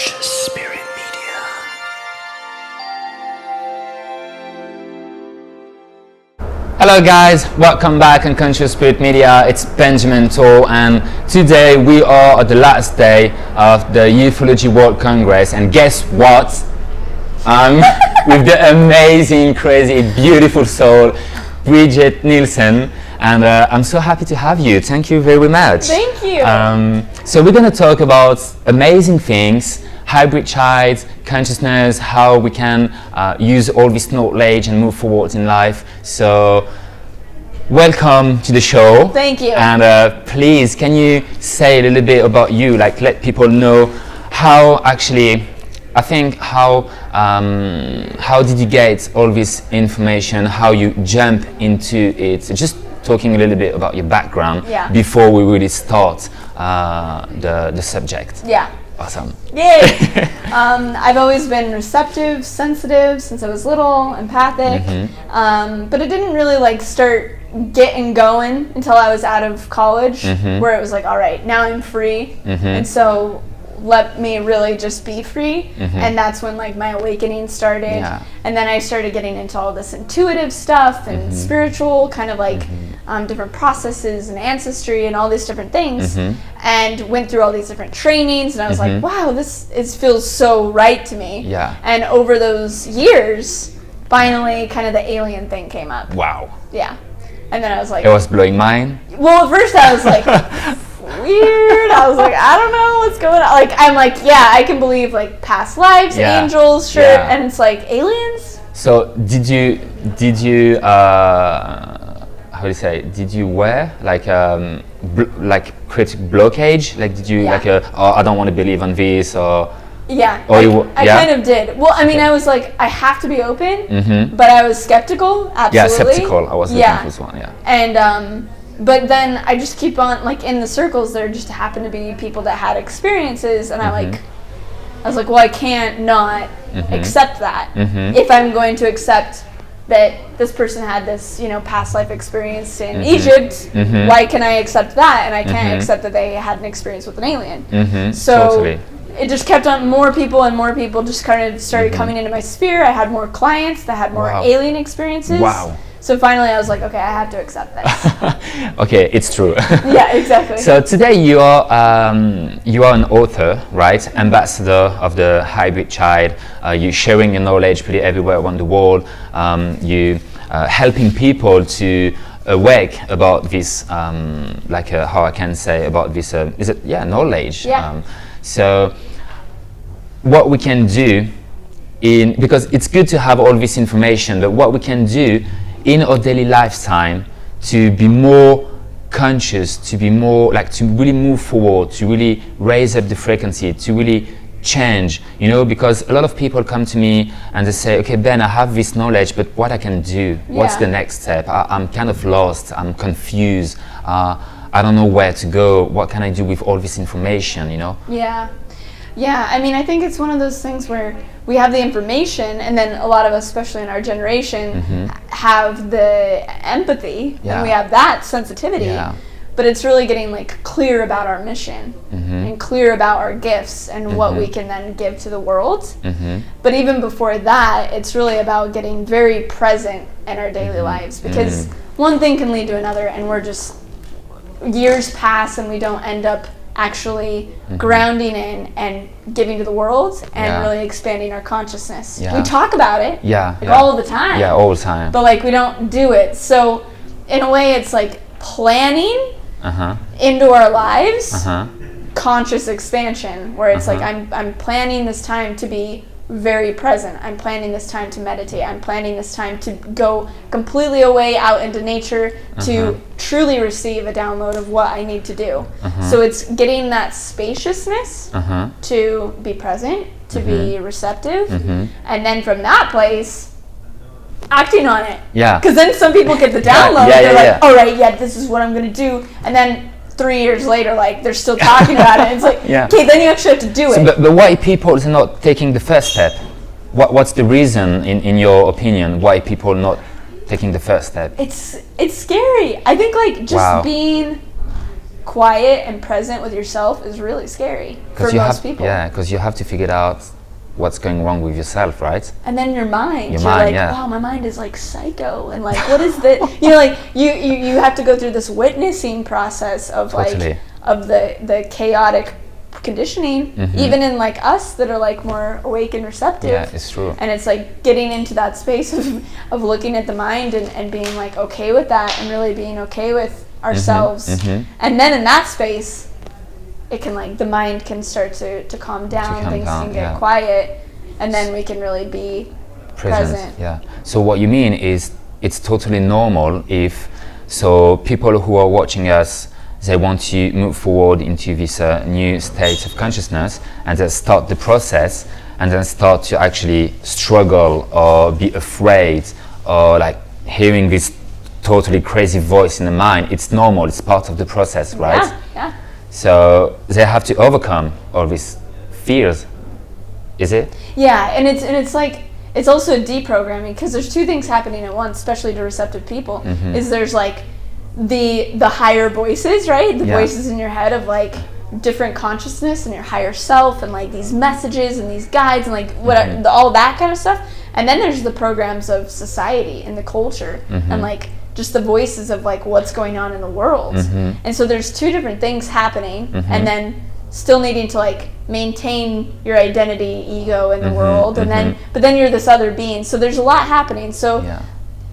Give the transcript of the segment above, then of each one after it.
Conscious Spirit Media. Hello guys, welcome back on Conscious Spirit Media. It's Benjamin Toll, and today we are at the last day of the Ufology World Congress, and guess what? With the amazing, crazy, beautiful soul, Bridget Nielsen, and I'm so happy to have you. Thank you very much. Thank you. So we're going to talk about amazing things, hybrid child, consciousness, how we can use all this knowledge and move forward in life. So welcome to the show. Thank you. And please, can you say a little bit about you, like let people know how actually, I think how did you get all this information, how you jump into it, just talking a little bit about your background before we really start the subject. Yeah. Awesome. Yay! I've always been receptive, sensitive since I was little, empathic, but it didn't really start getting going until I was out of college, where it was like, all right, now I'm free, and so let me really just be free, and that's when my awakening started, and then I started getting into all this intuitive stuff and spiritual kind of different processes and ancestry and all these different things, and went through all these different trainings, and I was like, wow, this feels so right to me. And over those years, finally kind of the alien thing came up. Wow. Yeah. And then I was like, it was blowing mine. Well, at first I was like, weird. I was like, I don't know what's going on. I'm like, yeah, I can believe past lives, angels, sure. And it's like aliens. So did you how do you say? Did you wear creative blockage? Did you oh, I don't want to believe on this, or? Yeah, I kind of did. Well, I mean, I was like, I have to be open, but I was skeptical, absolutely. Yeah, skeptical. I was looking for this one, And, but then I just keep on, in the circles, there just happened to be people that had experiences, and I was like, well, I can't not accept that. If I'm going to accept that this person had this, past life experience in Egypt, why can I accept that? And I can't accept that they had an experience with an alien. So totally. It just kept on, more people just kind of started coming into my sphere. I had more clients that had more alien experiences. Wow. So finally I was like, okay, I have to accept this. Okay, it's true. Yeah, exactly. So today you are an author, right? Ambassador of the Hybrid Child. You're sharing your knowledge pretty everywhere around the world. You helping people to awake about this, how I can say about this, knowledge. Yeah. So what we can do because it's good to have all this information, but what we can do in our daily lifetime to be more conscious, to be more to really move forward, to really raise up the frequency, to really change, because a lot of people come to me and they say, okay, Ben, I have this knowledge, but what I can do, what's the next step? I'm kind of lost, I'm confused, I don't know where to go, what can I do with all this information, Yeah, I mean, I think it's one of those things where we have the information, and then a lot of us, especially in our generation, have the empathy, and we have that sensitivity, but it's really getting clear about our mission, and clear about our gifts, and what we can then give to the world. But even before that, it's really about getting very present in our daily lives, because one thing can lead to another, and we're just, years pass and we don't end up actually grounding in and giving to the world and really expanding our consciousness. We talk about it all the time. Yeah, all the time. But we don't do it. So in a way it's planning into our lives, conscious expansion, where it's I'm planning this time to be very present. I'm planning this time to meditate. I'm planning this time to go completely away out into nature to truly receive a download of what I need to do. So it's getting that spaciousness to be present, to be receptive, and then from that place, acting on it. Yeah. Because then some people get the download. They're all right, this is what I'm going to do. And then 3 years later, they're still talking about it. It's okay, then you actually have to do it. But why people are not taking the first step? What's the reason, in your opinion, why people are not taking the first step? It's scary. I think just being quiet and present with yourself is really scary for most people. Yeah, because you have to figure out what's going wrong with yourself, right? And then your mind, you're like, wow, my mind is like psycho, and like, what is that? You know, like you have to go through this witnessing process of like of the chaotic conditioning, even in like us that are like more awake and receptive. Yeah, it's true. And it's like getting into that space of looking at the mind and being like okay with that, and really being okay with ourselves. And then in that space, it can like the mind can start to calm down, things can get quiet, and then we can really be present. Yeah. So what you mean is it's totally normal if people who are watching us, they want to move forward into this new state of consciousness, and then start the process, and then start to actually struggle or be afraid, or like hearing this totally crazy voice in the mind. It's normal, it's part of the process, right? Yeah. So they have to overcome all these fears, is it? Yeah, and it's like, it's also deprogramming, because there's two things happening at once, especially to receptive people. Is there's like the higher voices, right? The voices in your head of like different consciousness and your higher self, and like these messages and these guides and like whatever, all that kind of stuff. And then there's the programs of society and the culture, and like just the voices of like what's going on in the world. And so there's two different things happening, and then still needing to like maintain your identity, ego in the world, and then but then you're this other being. So there's a lot happening. So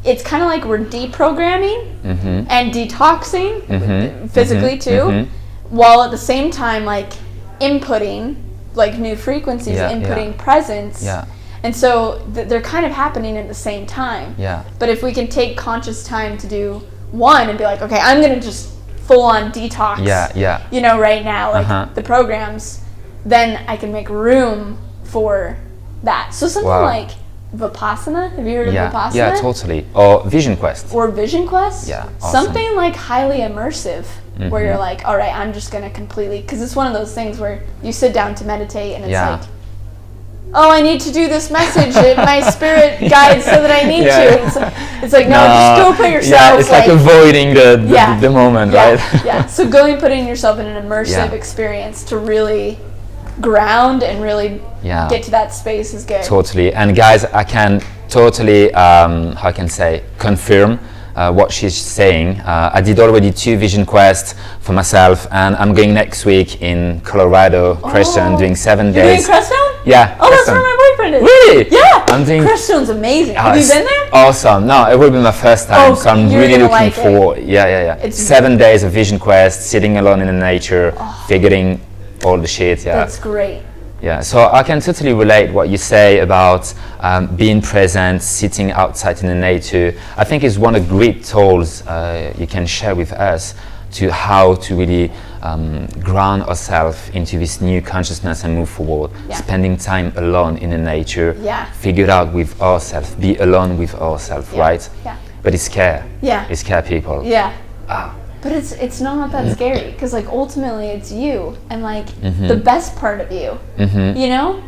it's kind of like we're deprogramming and detoxing physically too, while at the same time like inputting like new frequencies, inputting presence. And so they're kind of happening at the same time. But if we can take conscious time to do one and be like, okay, I'm gonna just full on detox, you know, right now, like the programs, then I can make room for that. So something like Vipassana. Have you heard of Vipassana? Yeah, totally. Or Vision Quest. Or Vision Quest. Yeah, awesome. Something like highly immersive, where you're like, all right, I'm just gonna completely, because it's one of those things where you sit down to meditate and it's like, oh, I need to do this message. My spirit guides so that I need to. It's like, no, just go put yourself. Yeah, it's like avoiding the moment, right? So putting yourself in an immersive experience to really ground and really get to that space is good. Totally. And guys, I can totally, how can I say, confirm what she's saying. I did already 2 Vision Quests for myself, and I'm going next week in Colorado, Crestone, doing 7 days. You're doing Crestone? Yeah. Oh, that's where my boyfriend is. Really? Yeah. I'm doing. Crestone's amazing. Have you been there? Awesome. No, it will be my first time, so I'm really looking forward. It's 7 days of Vision Quest, sitting alone in the nature, figuring all the shit. That's great. Yeah, so I can totally relate what you say about being present, sitting outside in the nature. I think it's one of the great tools you can share with us to how to really ground ourselves into this new consciousness and move forward. Spending time alone in the nature, figure out with ourselves, be alone with ourselves, right? But it's scary. It scares people. But it's not that scary, because like ultimately it's you and like the best part of you, you know?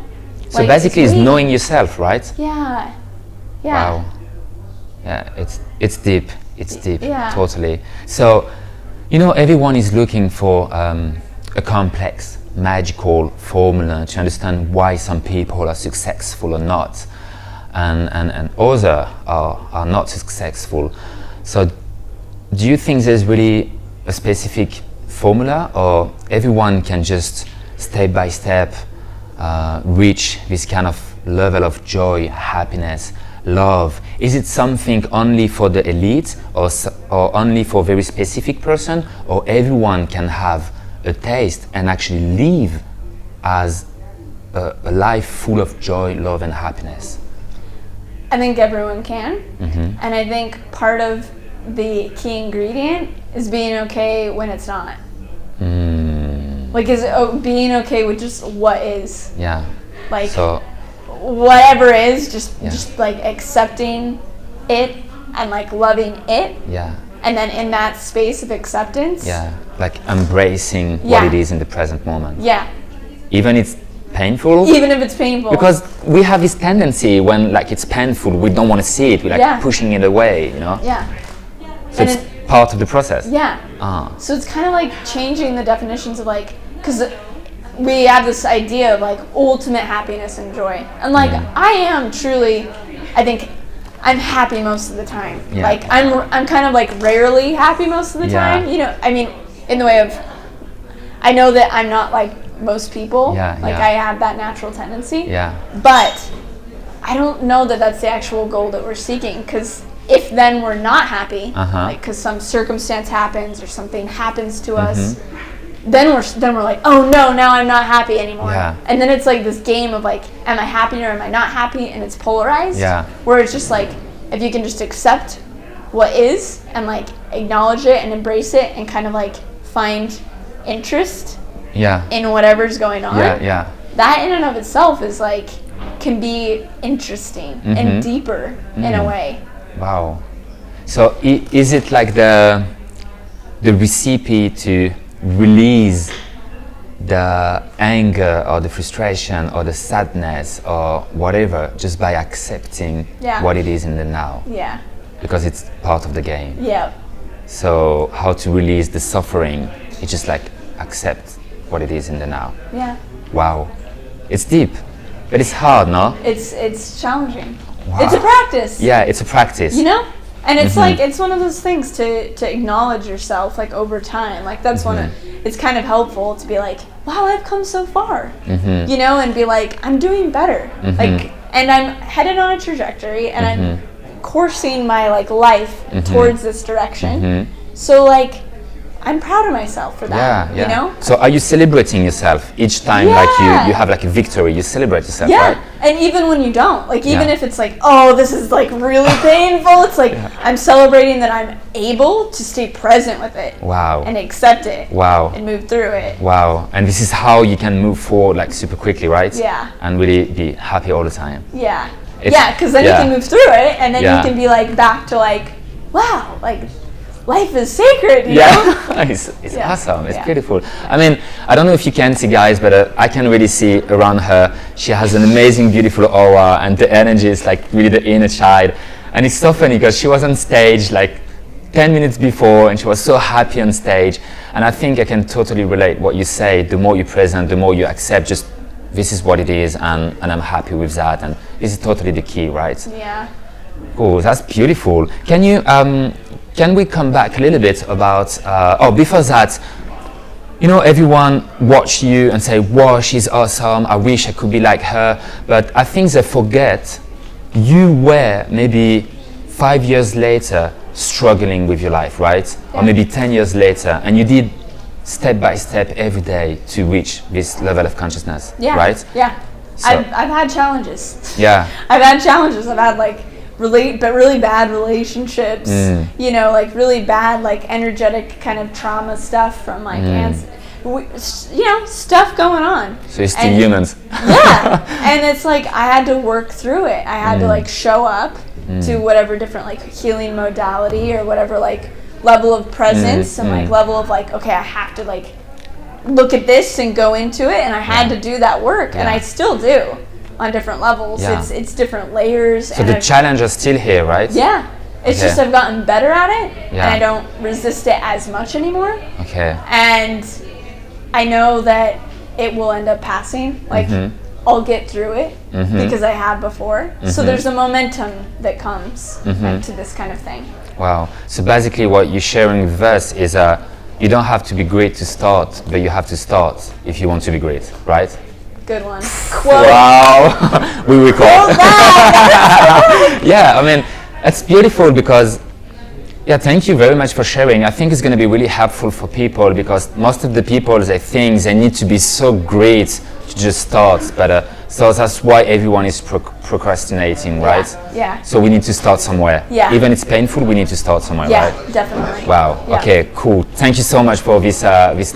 So like, basically it's knowing yourself, right? Wow. Yeah, it's deep. It's deep, totally. So, you know, everyone is looking for a complex, magical formula to understand why some people are successful or not, and others are not successful. So do you think there's really a specific formula, or everyone can just step by step reach this kind of level of joy, happiness, love? Is it something only for the elite, or only for a very specific person, or everyone can have a taste and actually live as a life full of joy, love and happiness? I think everyone can, and I think part of the key ingredient is being okay when it's not. Like, is it being okay with just what is? Like, so whatever is, just like accepting it and like loving it. And then in that space of acceptance. Like embracing what it is in the present moment. Even it's painful. Even if it's painful. Because we have this tendency when like it's painful, we don't want to see it. We're like pushing it away, you know? So it's part of the process. Yeah. So it's kind of like changing the definitions of like, because we have this idea of like ultimate happiness and joy, and like I am truly, I think I'm happy most of the time. Yeah. Like I'm kind of like rarely happy most of the time. You know, I mean, in the way of, I know that I'm not like most people. Like I have that natural tendency. Yeah. But I don't know that that's the actual goal that we're seeking, because if then we're not happy, like because some circumstance happens or something happens to us, then we're like, oh no, now I'm not happy anymore. And then it's like this game of like, am I happy or am I not happy? And it's polarized. Where it's just like, if you can just accept what is and like acknowledge it and embrace it and kind of like find interest in whatever's going on. That in and of itself is like, can be interesting and deeper in a way. Wow. So is it like the recipe to release the anger or the frustration or the sadness or whatever just by accepting what it is in the now? Because it's part of the game. So how to release the suffering? It's just like accept what it is in the now. Wow. It's deep. But it's hard, no? It's challenging. It's a practice. It's a practice. You know? And it's like, it's one of those things to acknowledge yourself like over time. Like that's one of, it's kind of helpful to be like, wow, I've come so far. You know, and be like, I'm doing better. Like, and I'm headed on a trajectory and I'm coursing my like life towards this direction. So like, I'm proud of myself for that, you know? So are you celebrating yourself each time like you have like a victory, you celebrate yourself, right? And even when you don't, like even if it's like, oh, this is like really painful, it's like, I'm celebrating that I'm able to stay present with it. And accept it. And move through it. And this is how you can move forward like super quickly, right? And really be happy all the time. Because then you can move through it and then you can be like back to like, wow, like life is sacred, you know? It's awesome. It's beautiful. I mean, I don't know if you can see, guys, but I can really see around her. She has an amazing, beautiful aura, and the energy is like really the inner child. And it's so funny because she was on stage like 10 minutes before, and she was so happy on stage. And I think I can totally relate what you say. The more you present, the more you accept. Just this is what it is, and I'm happy with that. And this is totally the key, right? Cool. That's beautiful. Can we come back a little bit about, before that, you know, everyone watch you and say, wow, she's awesome, I wish I could be like her, but I think they forget you were maybe 5 years later struggling with your life, right? Or maybe 10 years later, and you did step by step every day to reach this level of consciousness, right? So, I've had challenges. I've had like, really bad relationships, you know, like really bad like energetic kind of trauma stuff from like you know, stuff going on. So you're still humans. And it's like I had to work through it. I had to like show up to whatever different like healing modality or whatever like level of presence and like level of like, okay, I have to like look at this and go into it, and I had to do that work, and I still do. On different levels, it's different layers. So the challenge is still here, right? It's just I've gotten better at it, and I don't resist it as much anymore. And I know that it will end up passing. Like I'll get through it because I have before. So there's a momentum that comes like, to this kind of thing. Wow. So basically, what you're sharing with us is you don't have to be great to start, but you have to start if you want to be great, right? Good one. Wow. We record. I mean, it's beautiful because, thank you very much for sharing. I think it's going to be really helpful for people because most of the people, they think they need to be so great to just start. But so that's why everyone is procrastinating, right? So we need to start somewhere. Even it's painful, we need to start somewhere, right? Definitely. Wow. Okay, cool. Thank you so much for this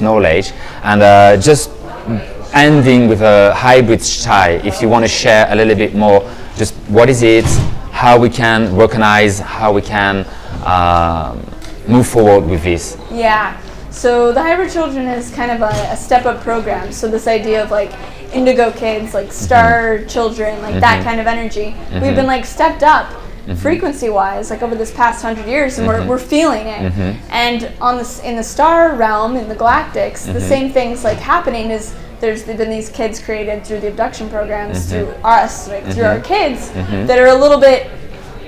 knowledge. And just ending with a hybrid chai, if you want to share a little bit more, just what is it, how we can recognize, how we can move forward with this. So the hybrid children is kind of a step-up program. So this idea of like indigo kids, like star children, like that kind of energy. We've been like stepped up frequency-wise, like over this past 100 years, and we're feeling it. And on this, in the star realm, in the galactics, the same things like happening is there's been these kids created through the abduction programs, through us, like through our kids, that are a little bit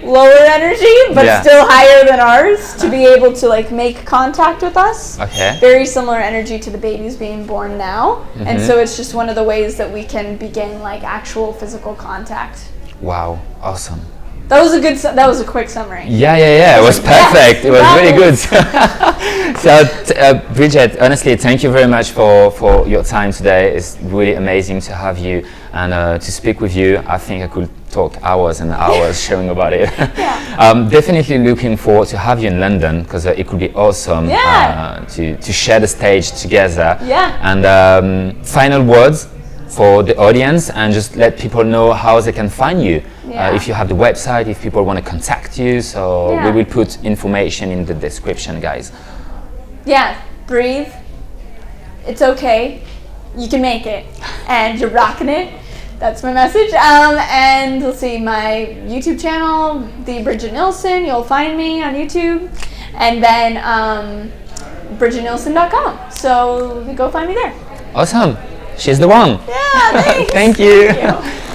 lower energy, but still higher than ours, to be able to like make contact with us. Okay. Very similar energy to the babies being born now, and so it's just one of the ways that we can begin like actual physical contact. Wow, awesome. That was a good. That was a quick summary. Yeah. It was perfect. It was really good. So, Bridget, honestly, thank you very much for your time today. It's really amazing to have you and to speak with you. I think I could talk hours and hours sharing about it. Definitely looking forward to have you in London, because it could be awesome to share the stage together. And final words for the audience, and just let people know how they can find you. If you have the website, if people want to contact you, so we will put information in the description, guys. Breathe. It's okay. You can make it, and you're rocking it. That's my message. And let's see, my YouTube channel, the Bridget Nielsen. You'll find me on YouTube, and then BridgetNielsen.com. So go find me there. Awesome. She's the one. Yeah, thanks. Thank you. Thank you.